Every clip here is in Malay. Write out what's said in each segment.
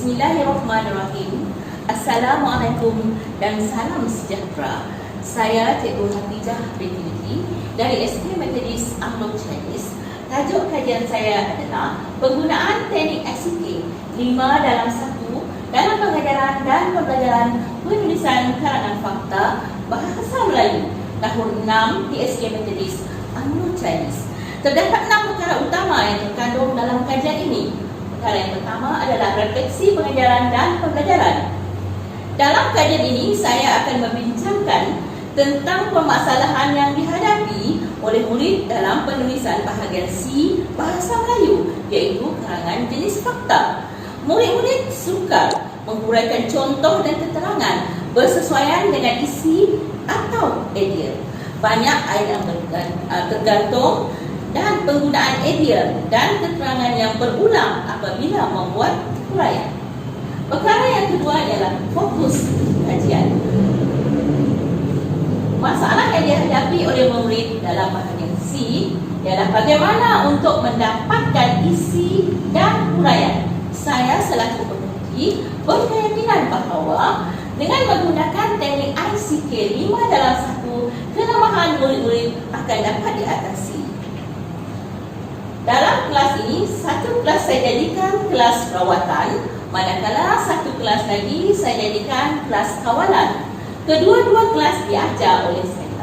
Bismillahirrahmanirrahim. Assalamualaikum dan salam sejahtera. Saya Cikgu Hafizah binti Witi dari SD Methodist Anglo-Chinese. Tajuk kajian saya adalah penggunaan teknik ICT 5 dalam 1 dalam pengajaran dan pembelajaran penulisan karangan fakta bahasa Melayu tahun 6 di SD Methodist Anglo-Chinese. Terdapat 6 perkara utama yang terkandung dalam kajian ini. Perkara yang pertama adalah refleksi pengajaran dan pembelajaran. Dalam kajian ini, saya akan membincangkan tentang permasalahan yang dihadapi oleh murid dalam penulisan bahagian C bahasa Melayu, iaitu karangan jenis fakta. Murid-murid sukar menguraikan contoh dan keterangan bersesuaian dengan isi atau idea. Banyak ayat yang tergantung dan penggunaan idea dan keterangan yang berulang apabila membuat huraian. Perkara yang kedua ialah fokus kajian. Masalah yang dihadapi oleh murid dalam bahagian C ialah bagaimana untuk mendapatkan isi dan huraian. Saya selaku penguji berkeyakinan bahawa dengan menggunakan teknik ICK 5 dalam 1, kelemahan murid-murid akan dapat diatasi. Dalam kelas ini, satu kelas saya jadikan kelas rawatan, manakala satu kelas lagi saya jadikan kelas kawalan. Kedua-dua kelas diajar oleh saya.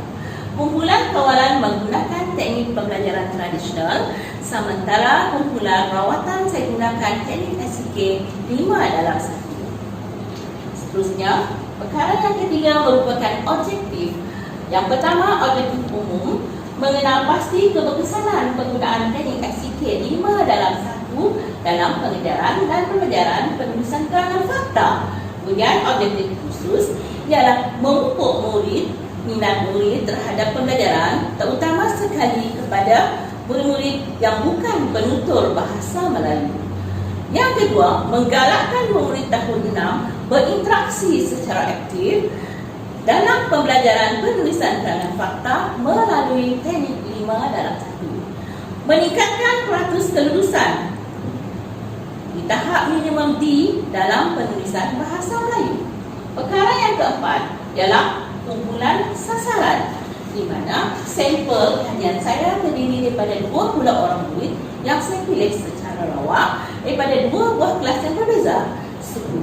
Kumpulan kawalan menggunakan teknik pembelajaran tradisional, sementara kumpulan rawatan saya gunakan teknik ICK 5 dalam 1. Seterusnya, perkara yang ketiga merupakan objektif. Yang pertama, objektif umum, mengenal pasti keberkesanan penggunaan teknik ICK 5 dalam 1 dalam pengajaran dan pembelajaran penulisan karangan fakta. Kemudian objektif khusus ialah memupuk murid, minat murid terhadap pembelajaran, terutama sekali kepada murid-murid yang bukan penutur bahasa Melayu. Yang kedua, menggalakkan murid tahun 6 berinteraksi secara aktif dalam pembelajaran penulisan karangan fakta melalui teknik 5 dalam 1. Meningkatkan peratus kelulusan di tahap minimum D dalam penulisan bahasa Melayu. Perkara yang keempat ialah kumpulan sasaran, di mana sampel kajian saya terdiri daripada 20 orang murid yang saya pilih secara rawak daripada 2 buah kelas yang berbeza. 10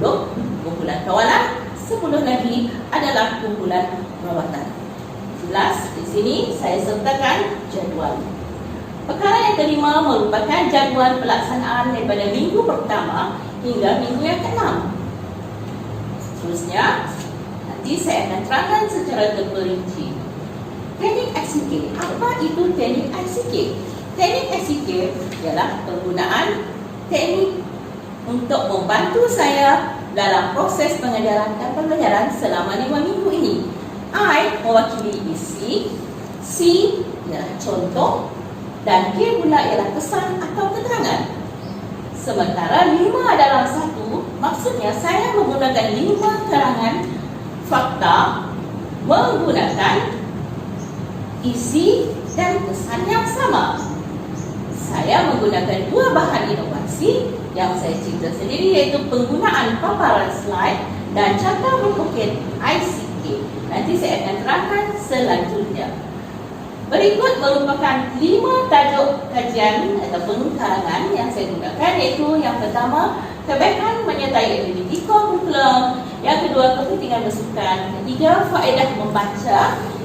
kumpulan kawalan, 10 lagi adalah kumpulan rawatan. Jelas di sini saya sertakan jadual. Perkara yang kelima merupakan jadual pelaksanaan daripada minggu pertama hingga minggu yang ke-6. Seterusnya, nanti saya akan terangkan secara terperinci. Teknik ICK. Apa itu teknik ICK? Teknik ICK ialah penggunaan teknik untuk membantu saya dalam proses pengajaran dan pembelajaran selama 5 minggu ini. I mewakili isi, C ialah contoh, dan K pula ialah pesan atau keterangan. Sementara 5 dalam 1, maksudnya saya menggunakan 5 karangan fakta menggunakan isi dan pesan yang sama. Saya menggunakan 2 bahan inovasi yang saya cipta sendiri, iaitu penggunaan paparan slide dan carta berpukit ICK. Nanti saya akan terangkan selanjutnya. Berikut merupakan 5 tajuk kajian ataupun karangan yang saya gunakan, iaitu yang pertama, kebaikan menyertai aktiviti kurikulum. Yang kedua, kepentingan bersukan. Ketiga, faedah membaca.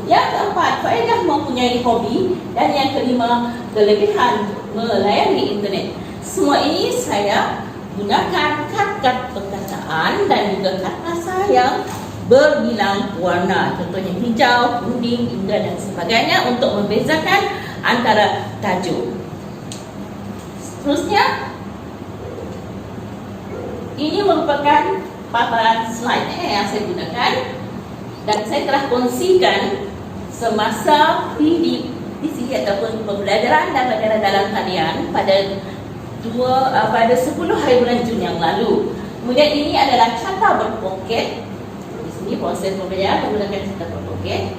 Yang keempat, faedah mempunyai hobi. Dan yang kelima, kelebihan melayani internet. Semua ini saya gunakan kad-kad perkataan dan juga kad-kata yang berbilang warna, contohnya hijau, kuning, hingga dan sebagainya untuk membezakan antara tajuk. Seterusnya, ini merupakan paparan slide yang saya gunakan dan saya telah kongsikan semasa PDPC ataupun pembelajaran dan pelajaran dalam talian pada 10 hari bulan Jun yang lalu. Kemudian ini adalah carta berpoket. Di proses pembelajaran menggunakan carta berpoket.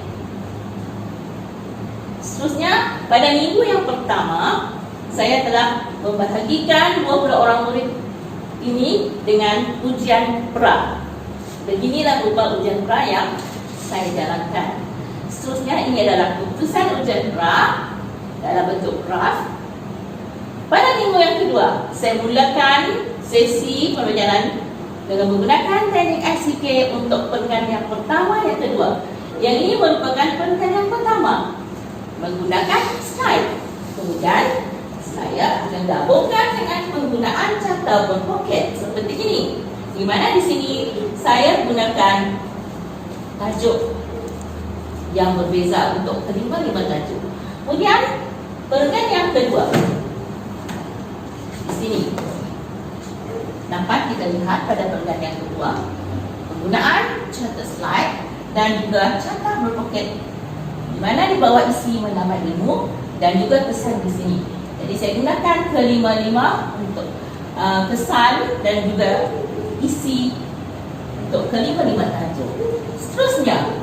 Seterusnya, pada minggu yang pertama saya telah membahagikan 20 orang murid ini dengan ujian pra. Beginilah rupa ujian pra yang saya jalankan. Seterusnya ini adalah keputusan ujian pra dalam bentuk graf. Pada minggu yang kedua, saya mulakan sesi pembelajaran dengan menggunakan teknik ICK untuk perenggan yang pertama dan kedua. Yang ini merupakan perenggan yang pertama menggunakan slide. Kemudian saya akan gabungkan dengan penggunaan carta berpoket seperti ini, di mana di sini saya gunakan tajuk yang berbeza untuk kelima-lima tajuk. Kemudian perenggan yang kedua, di sini dapat kita lihat pada perenggan yang kedua penggunaan carta slide dan juga carta berpoket, di mana di bawah isi menambah ilmu dan juga kesan di sini. Jadi saya gunakan kelima-lima untuk kesan dan juga isi untuk kelima-lima tajuk. Seterusnya,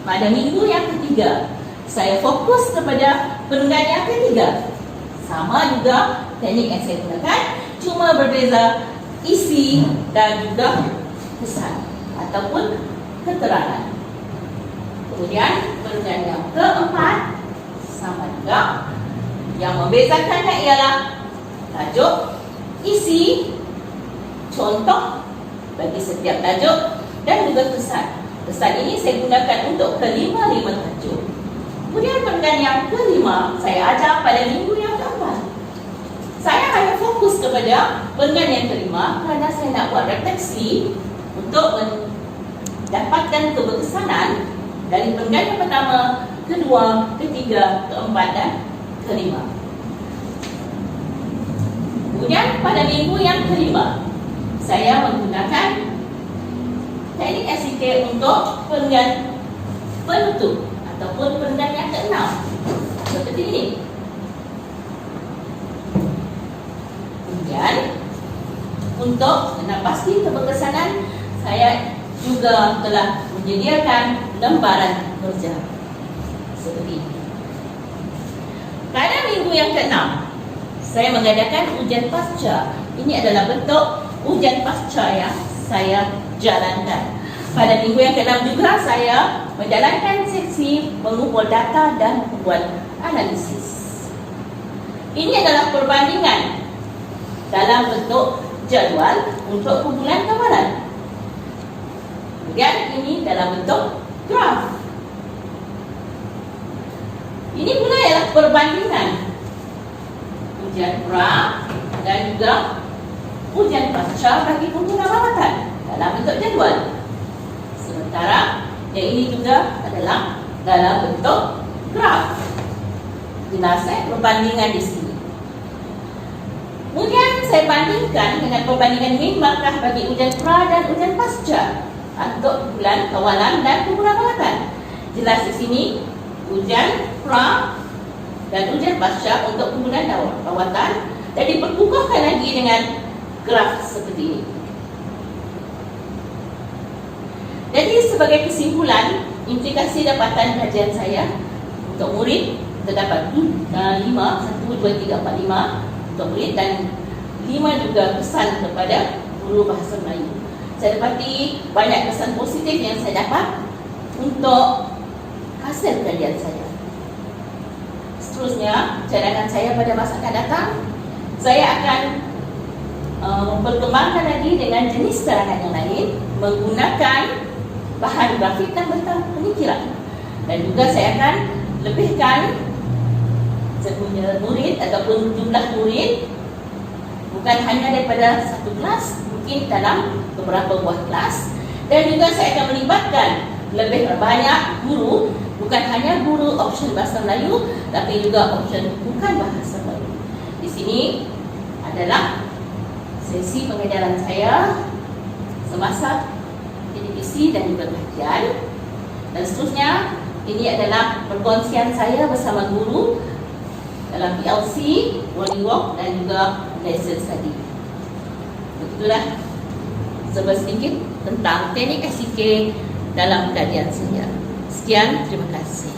pada minggu yang ketiga, saya fokus kepada perenggan yang ketiga. Sama juga teknik yang saya gunakan, cuma berbeza isi dan juga kesan ataupun keterangan. Kemudian perenggan yang keempat sama juga. Yang membezakannya ialah tajuk, isi, contoh bagi setiap tajuk dan juga kesan. Kesan ini saya gunakan untuk kelima-lima tajuk. Kemudian perenggan yang kelima saya ajar pada minggu yang keempat. Saya hanya fokus kepada perenggan yang kelima kerana saya nak buat refleksi untuk mendapatkan keberkesanan dari perenggan yang pertama, kedua, ketiga, keempat dan kelima. Kemudian pada minggu yang kelima, saya menggunakan teknik ICK untuk perenggan penutup ataupun perenggan yang keenam seperti ini. Kemudian untuk menambahkan keberkesanan, saya juga telah menyediakan lembaran kerja seperti ini. Pada minggu yang keenam, saya mengadakan ujian pasca. Ini adalah bentuk ujian pasca yang saya jalankan. Pada minggu yang keenam juga saya menjalankan sesi mengumpul data dan membuat analisis. Ini adalah perbandingan dalam bentuk jadual untuk kumpulan kawalan. Kemudian ini dalam bentuk graf. Ini pula ialah perbandingan ujian pra dan juga ujian pasca bagi kumpulan rawatan dalam bentuk jadual. Sementara yang ini juga adalah dalam bentuk graf. Jelas perbandingan di sini. Kemudian saya bandingkan dengan perbandingan min markah bagi ujian pra dan ujian pasca untuk kumpulan kawalan dan kumpulan rawatan. Jelas di sini ujian pra dan ujian pasca untuk kumpulan rawatan dan diperkukuhkan lagi dengan graf seperti ini. Jadi sebagai kesimpulan, implikasi dapatan kajian saya untuk murid terdapat 5, 1, 2, 3, 4, 5 untuk murid dan 5 juga pesan kepada guru bahasa Melayu. Saya dapati banyak kesan positif yang saya dapat untuk hasil kajian saya. Seterusnya, cadangan saya pada masa akan datang, saya akan memperkembangkan lagi dengan jenis cadangan yang lain menggunakan bahan grafik dan bentang pemikiran. Dan juga saya akan lebihkan murid ataupun jumlah murid bukan hanya daripada satu kelas, mungkin dalam beberapa buah kelas. Dan juga saya akan melibatkan lebih banyak guru, bukan hanya guru option bahasa Melayu, tapi juga option bukan bahasa Melayu. Di sini adalah sesi pengajaran saya semasa televisi dan juga kajian. Dan seterusnya, ini adalah perkongsian saya bersama guru dalam PLC, Morning Walk dan juga Lesson Study. Begitulah sedikit tentang teknik ICK dalam kajian saya. Sekian, terima kasih.